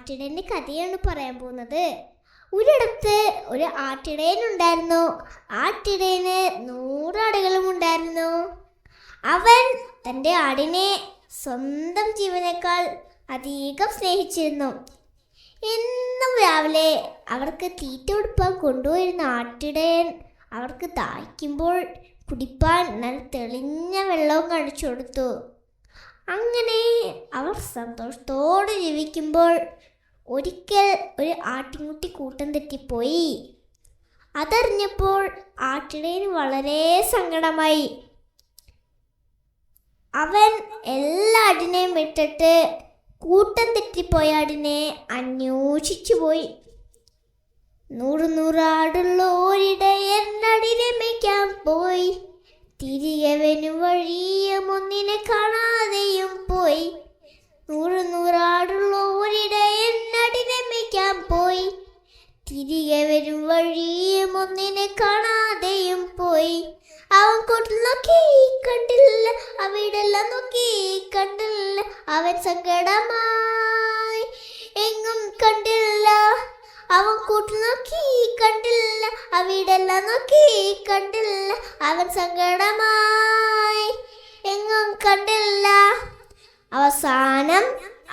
ആട്ടിടയൻ്റെ കഥയാണ് പറയാൻ പോകുന്നത്. ഒരിടത്ത് ഒരു ആട്ടിടയനുണ്ടായിരുന്നു. ആട്ടിടയന് 100 ആടുകളും ഉണ്ടായിരുന്നു. അവൻ തൻ്റെ ആടിനെ സ്വന്തം ജീവനേക്കാൾ അധികം സ്നേഹിച്ചിരുന്നു. എന്നും രാവിലെ അവർക്ക് തീറ്റ കൊടുപ്പാൻ കൊണ്ടുപോയിരുന്ന ആട്ടിടയൻ അവർക്ക് ദാഹിക്കുമ്പോൾ കുടിപ്പാൻ നല്ല തെളിഞ്ഞ വെള്ളവും കാണിച്ചു കൊടുത്തു. അങ്ങനെ അവർ സന്തോഷത്തോടെ ജീവിക്കുമ്പോൾ ഒരിക്കൽ ഒരു ആട്ടിൻകുട്ടി കൂട്ടം തെറ്റിപ്പോയി. അതറിഞ്ഞപ്പോൾ ആട്ടിടയന് വളരെ സങ്കടമായി. അവൻ എല്ലാ ആടിനെയും വിട്ടിട്ട് കൂട്ടം തെറ്റിപ്പോയ ആടിനെ അന്വേഷിച്ചു പോയി. 100 ആടുള്ള ഒരിടയൻ ആടിനെ മേയ്ക്കാൻ പോയി. തിരികെ വരും വഴിയും ഒന്നിനെ കാണാതെയും പോയി. 100 ആടുള്ള ഒരിടയൻ ആടിനെ മേയ്ക്കാൻ പോയി. തിരികെ വരും വഴിയും ഒന്നിനെ കാണാതെയും പോയി. അവൻ കൂട്ടിൽ നോക്കി കണ്ടില്ല, അവിടെല്ലാം നോക്കി കണ്ടില്ല. അവൻ സങ്കടമായി എങ്ങും കണ്ടില്ല. അവൻ കൂട്ടിൽ നോക്കി കണ്ടില്ല, അവിടെല്ലാം നോക്കി കണ്ടില്ല. അവൻ സങ്കടമായി എങ്ങും കണ്ടില്ല. അവസാനം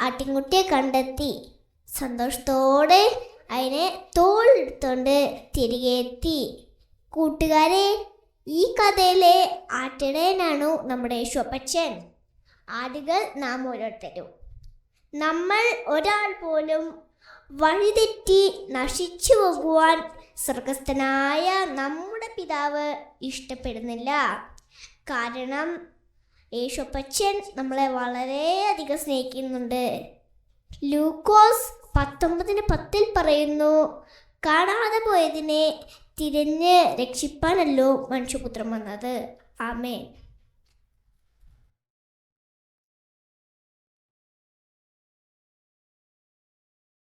ആട്ടിൻകുട്ടിയെ കണ്ടെത്തി. സന്തോഷത്തോടെ അതിനെ തോളെടുത്തോണ്ട് തിരികെ എത്തി. കൂട്ടുകാരെ, ഈ കഥയിലെ ആട്ടിടയനാണ് നമ്മുടെ യേശുപ്പച്ചൻ. ആടുകൾ നാം ഓരോരുത്തരും. നമ്മൾ ഒരാൾ പോലും വഴിതെറ്റി നശിച്ചു പോകുവാൻ സ്വർഗസ്ഥനായ നമ്മുടെ പിതാവ് ഇഷ്ടപ്പെടുന്നില്ല. കാരണം യേശുപ്പച്ചൻ നമ്മളെ വളരെയധികം സ്നേഹിക്കുന്നുണ്ട്. ലൂക്കോസ് 19:10 പറയുന്നു, കാണാതെ പോയതിനെ തിരഞ്ഞ് രക്ഷിപ്പാനല്ലോ മനുഷ്യപുത്രൻ വന്നത്. ആമേൻ.